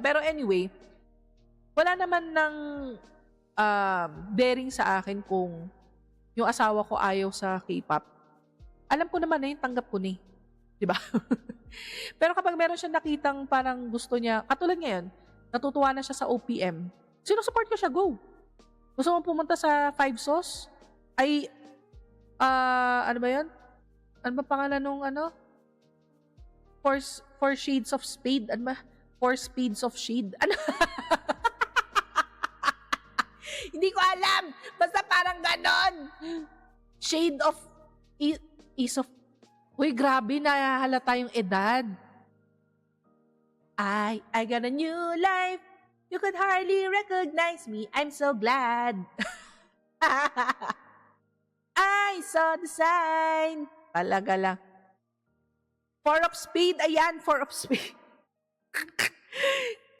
Pero anyway, wala naman ng bearing sa akin kung yung asawa ko ayaw sa K-pop. Alam ko naman na yung tanggap ko ni. Diba? Pero kapag meron siya nakitang parang gusto niya, katulad ngayon, natutuwa na siya sa OPM, sinusupport ko siya, go. Gusto mo pumunta sa Five Sauce? Ay, ano ba yun? Ano ba pangalan nung ano? Four Shades of Spade? Ano ba? Four Speeds of Shade? Ano? Hindi ko alam. Basta parang ganon. Shade of... Ease of... Uy, grabe, nahalata yung edad. I got a new life. You could hardly recognize me. I'm so glad. I saw the sign. Talaga lang. Four of Spade. Ayan, Four of Spade.